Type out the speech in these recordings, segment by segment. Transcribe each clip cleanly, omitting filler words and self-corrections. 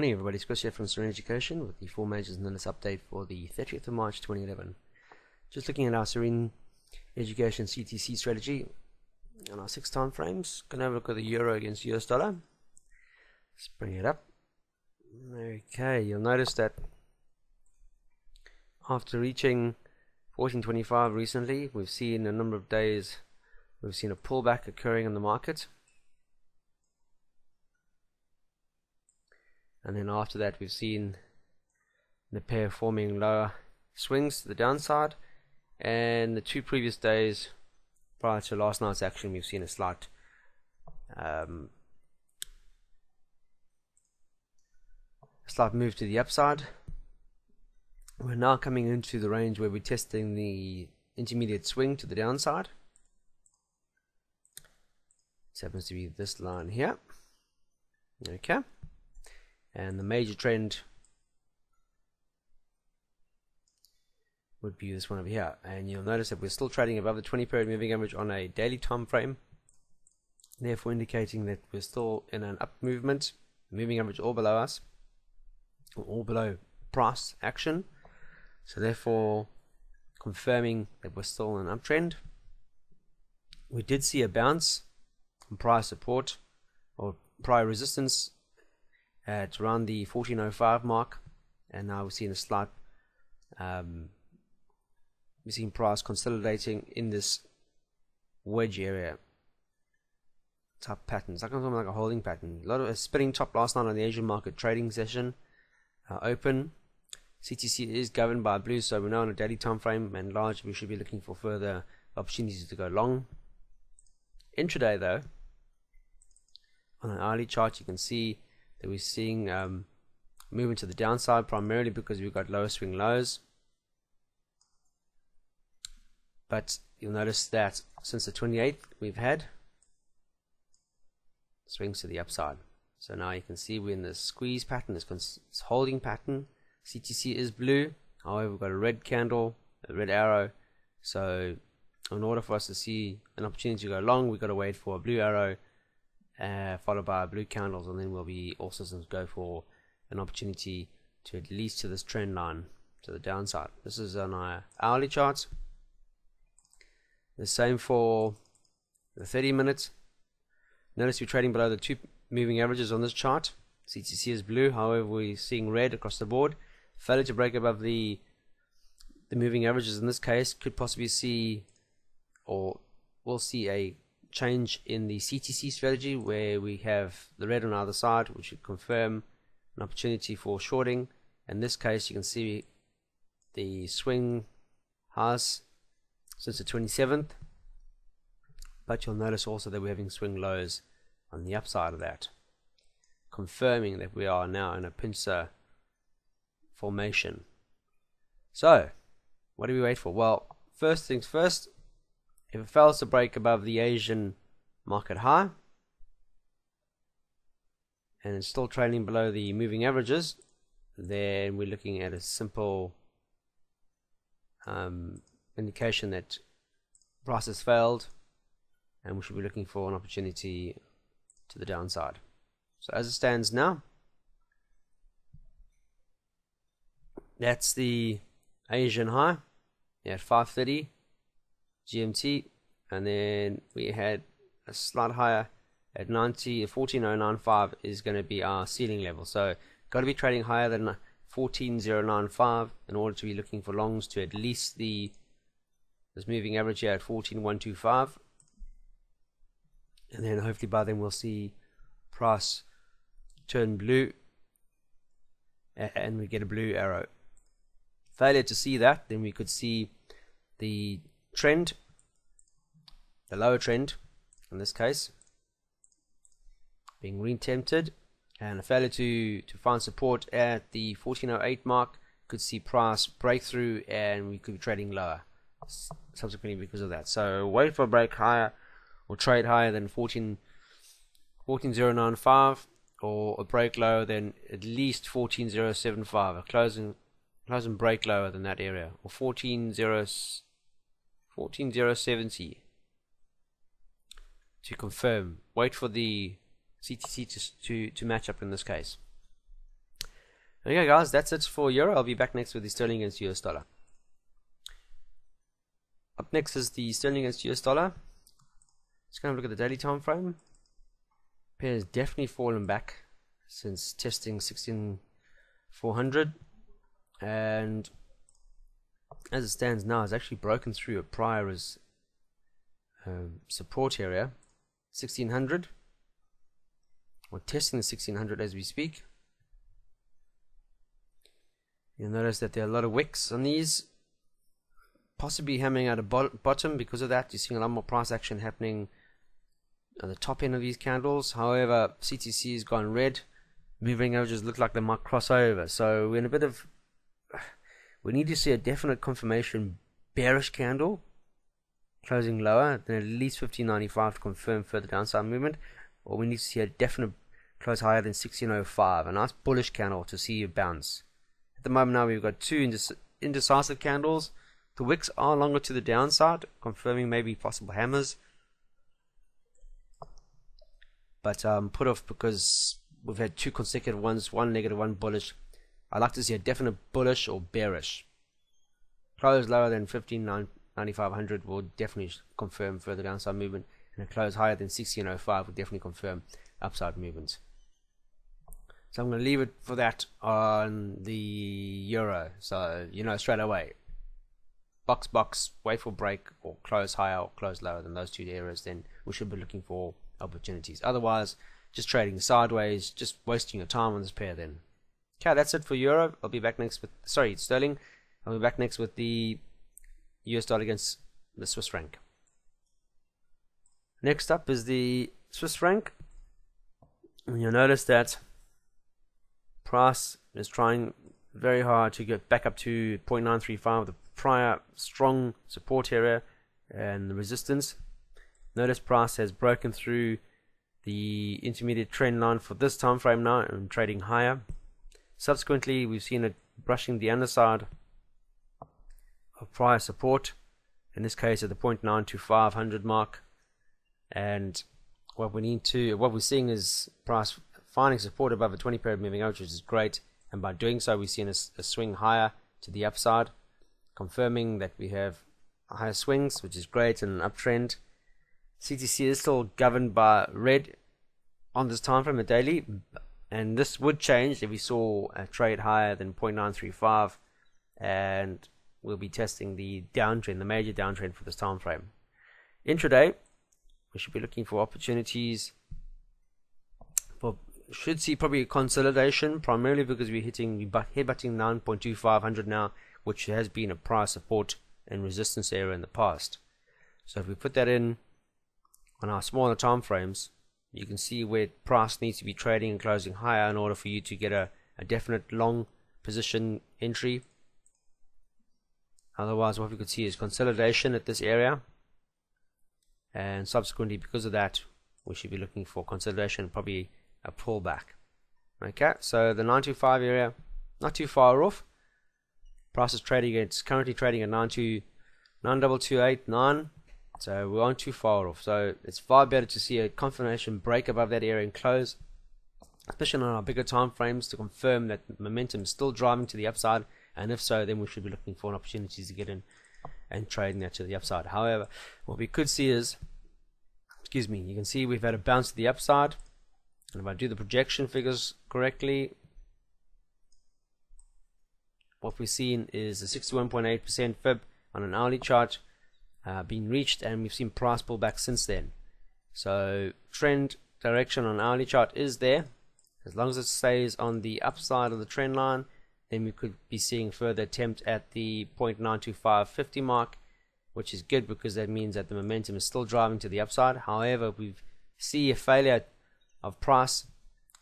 morning everybody, it's Chris here from Serene Education with the 4 majors and this update for the 30th of March 2011. Just looking at our Serene Education CTC strategy on our 6 time frames. Going to have a look at the euro against US dollar. Let's bring it up. Okay, you'll notice that after reaching 1425 recently, we've seen a number of days, we've seen a pullback occurring in the market. And then after that we've seen the pair forming lower swings to the downside, and the 2 previous days prior to last night's action we've seen a slight move to the upside. We're now coming into the range where we're testing the intermediate swing to the downside. This happens to be this line here. Okay. And the major trend would be this one over here, and you'll notice that we're still trading above the 20 period moving average on a daily time frame, therefore indicating that we're still in an up movement, moving average all below us, or all below price action, so therefore confirming that we're still in an uptrend. We did see a bounce from prior support or prior resistance at around the 1405 mark, and now we're seeing a slight we're seeing price consolidating in this wedge area type pattern. It's like a holding pattern. A lot of a spinning top last night on the Asian market trading session open. CTC is governed by blue, so we're now on a daily time frame, and large we should be looking for further opportunities to go long. Intraday though, on an hourly chart you can see that we're seeing movement to the downside, primarily because we've got lower swing lows. But you'll notice that since the 28th we've had swings to the upside. So now you can see we're in this squeeze pattern, this holding pattern. CTC is blue, however we've got a red candle, a red arrow. So in order for us to see an opportunity to go long, we've got to wait for a blue arrow followed by blue candles, and then we'll be all systems go for an opportunity to at least to this trend line to the downside. This is on our hourly charts. The same for the 30 minutes. Notice we're trading below the 2 moving averages on this chart. CTC is blue, however we're seeing red across the board. Failure to break above the moving averages in this case could possibly see, or we'll see a change in the CTC strategy where we have the red on either side, which would confirm an opportunity for shorting. In this case you can see the swing highs since the 27th, but you'll notice also that we're having swing lows on the upside of that, confirming that we are now in a pincer formation. So what do we wait for? Well, first things first, if it fails to break above the Asian market high and it's still trading below the moving averages, then we're looking at a simple indication that price has failed, and we should be looking for an opportunity to the downside. So as it stands now, that's the Asian high at 5:30 GMT, and then we had a slight higher at 14.095 is going to be our ceiling level. So got to be trading higher than 14.095 in order to be looking for longs to at least this moving average here at 14.125, and then hopefully by then we'll see price turn blue and we get a blue arrow. Failure to see that, then we could see the trend, the lower trend in this case, being re-tempted, and a failure to find support at the 1408 mark could see price breakthrough, and we could be trading lower subsequently because of that. So wait for a break higher or trade higher than 14.095, or a break lower than at least 14.075, a closing break lower than that area, or 14.070 to confirm. Wait for the CTC to match up in this case. Okay guys, that's it for Euro. I'll be back next with the sterling against US dollar. Up next is the sterling against US dollar. Let's go and look at the daily time frame. Pair has definitely fallen back since testing 16,400, and as it stands now, it's actually broken through a prior support area, 1600. We're testing the 1600 as we speak. You'll notice that there are a lot of wicks on these, possibly hammering out a bottom. Because of that, you're seeing a lot more price action happening at the top end of these candles. However, CTC has gone red. Moving averages look like they might cross over, so we're in a bit of, we need to see a definite confirmation bearish candle closing lower than at least 1595 to confirm further downside movement, or we need to see a definite close higher than 1605, a nice bullish candle to see a bounce. At the moment now we've got two indecisive candles. The wicks are longer to the downside, confirming maybe possible hammers, but put off because we've had two consecutive ones, one negative, one bullish. I'd like to see a definite bullish or bearish. Close lower than 15,9500 will definitely confirm further downside movement, and a close higher than 1605 will definitely confirm upside movement. So I'm going to leave it for that on the Euro. So you know straight away, box, wait for break or close higher or close lower than those two areas, then we should be looking for opportunities. Otherwise, just trading sideways, just wasting your time on this pair then. Okay, that's it for Euro. I'll be back next with, sterling. I'll be back next with the US dollar against the Swiss franc. Next up is the Swiss franc. And you'll notice that price is trying very hard to get back up to 0.935, the prior strong support area and the resistance. Notice price has broken through the intermediate trend line for this time frame now and trading higher. Subsequently, we've seen it brushing the underside of prior support, in this case at the 0.92500 mark, and what we're seeing is price finding support above a 20 period moving average, which is great, and by doing so we've seen a swing higher to the upside, confirming that we have higher swings, which is great, and an uptrend. CTC is still governed by red on this time frame, a daily, and this would change if we saw a trade higher than 0.935, and we'll be testing the downtrend, the major downtrend for this time frame. Intraday, we should be looking for opportunities should see probably a consolidation, primarily because we're headbutting 9.2500 now, which has been a price support and resistance area in the past. So if we put that in on our smaller time frames, you can see where price needs to be trading and closing higher in order for you to get a definite long position entry. Otherwise, what we could see is consolidation at this area, and subsequently because of that we should be looking for consolidation, probably a pullback. Okay, so the 925 area, not too far off. Price is trading, it's currently trading at 92289, so we aren't too far off. So it's far better to see a confirmation break above that area and close, especially on our bigger time frames, to confirm that momentum is still driving to the upside, and if so, then we should be looking for opportunities to get in and trading that to the upside. However, what we could see is, you can see we've had a bounce to the upside, and if I do the projection figures correctly, what we've seen is a 61.8% fib on an hourly chart being reached, and we've seen price pull back since then. So trend direction on hourly chart is there. As long as it stays on the upside of the trend line, then we could be seeing further attempt at the 0.92550 mark, which is good because that means that the momentum is still driving to the upside. However, if we see a failure of price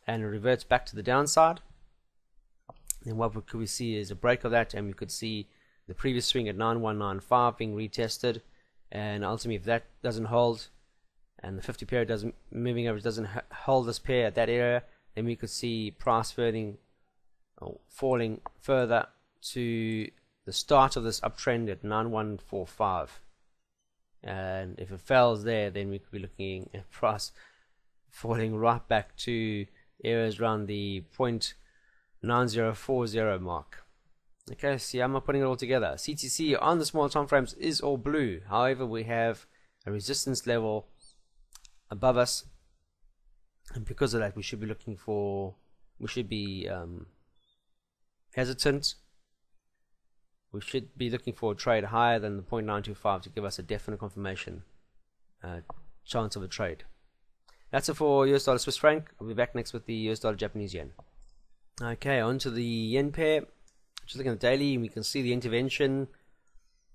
and it reverts back to the downside, then what could we see is a break of that, and we could see the previous swing at 9195 being retested, and ultimately if that doesn't hold and the 50 period moving average doesn't hold this pair at that area, then we could see price falling further to the start of this uptrend at 9145, and if it fails there, then we could be looking at price falling right back to areas around the 9040 mark. Okay, see, I'm not putting it all together. CTC on the small time frames is all blue. However, we have a resistance level above us, and because of that, we should be hesitant. We should be looking for a trade higher than the 0.925 to give us a definite confirmation chance of a trade. That's it for US dollar Swiss franc. I'll be back next with the US dollar Japanese yen. Okay, on to the yen pair. Just looking at the daily, we can see the intervention.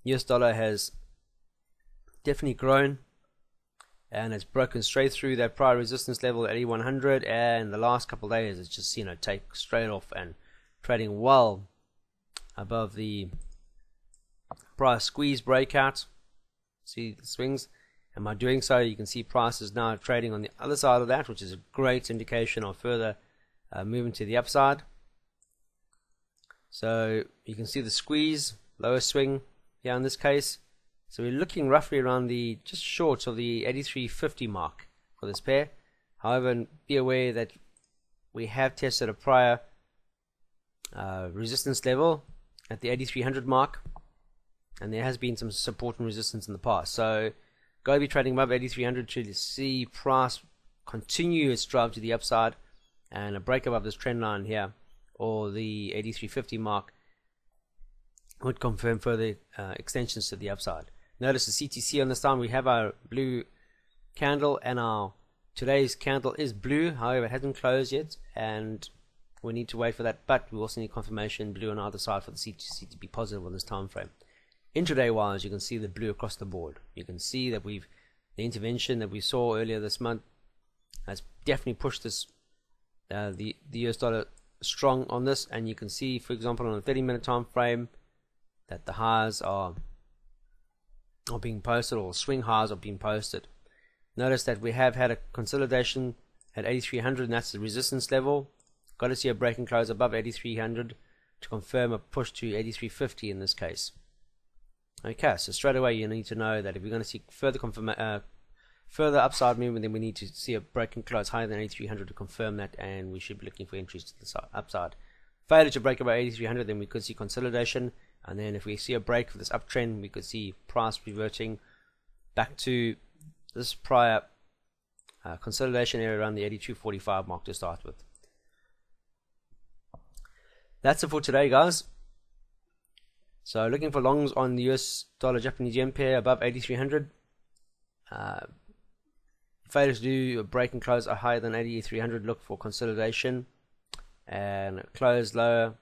US dollar has definitely grown and it's broken straight through that prior resistance level at 8100, and the last couple of days it's just take straight off and trading well above the price squeeze breakout. See the swings, and by doing so you can see prices now trading on the other side of that, which is a great indication of further movement to the upside. So you can see the squeeze, lower swing here in this case. So we're looking roughly around the just short of the 83.50 mark for this pair. However, be aware that we have tested a prior resistance level at the 8300 mark, and there has been some support and resistance in the past. So got to be trading above 8300 to see price continue its drive to the upside, and a break above this trend line here or the 83.50 mark would confirm further extensions to the upside. Notice the CTC on this time, we have our blue candle, and our today's candle is blue. However, it hasn't closed yet, and we need to wait for that. But we also need confirmation blue on either side for the CTC to be positive on this time frame. Intraday wise, you can see the blue across the board. You can see that the intervention that we saw earlier this month has definitely pushed this the US dollar strong on this, and you can see, for example, on a 30-minute time frame that the highs are being posted, or swing highs are being posted. Notice that we have had a consolidation at 8300, and that's the resistance level. Got to see a break and close above 8300 to confirm a push to 8350 in this case. Okay, so straight away you need to know that if we're going to see further upside movement, then we need to see a break and close higher than 8300 to confirm that, and we should be looking for entries to the upside. Failure to break above 8300, then we could see consolidation, and then if we see a break for this uptrend, we could see price reverting back to this prior consolidation area around the 82.45 mark to start with. That's it for today, guys. So looking for longs on the US dollar Japanese yen pair above 8300. Failure to do a break and close higher than 8300, look for consolidation, and close lower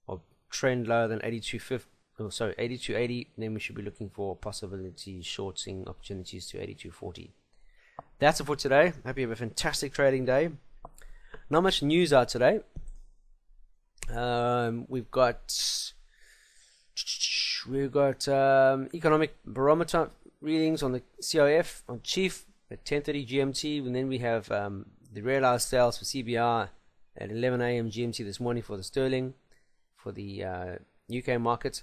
or trend lower than 8280, then we should be looking for possibility shorting opportunities to 8240. That's it for today. Hope you have a fantastic trading day. Not much news out today. We've got economic barometer readings on the CIF on Chief at 10:30 GMT, and then we have the realized sales for CBR at 11 AM GMT this morning for the sterling for the UK market.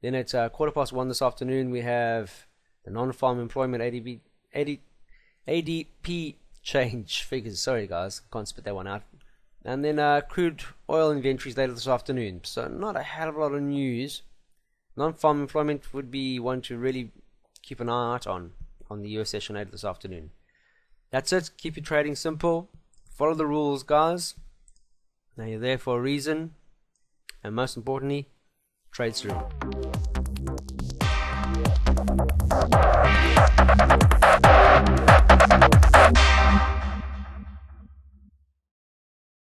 Then at 1:15 this afternoon we have the non-farm employment ADP change figures. Sorry guys, can't spit that one out. And then crude oil inventories later this afternoon. So not a hell of a lot of news. Non-farm employment would be one to really keep an eye out on the US session later this afternoon. That's it. Keep your trading simple. Follow the rules, guys. Now you're there for a reason. And most importantly, trade through.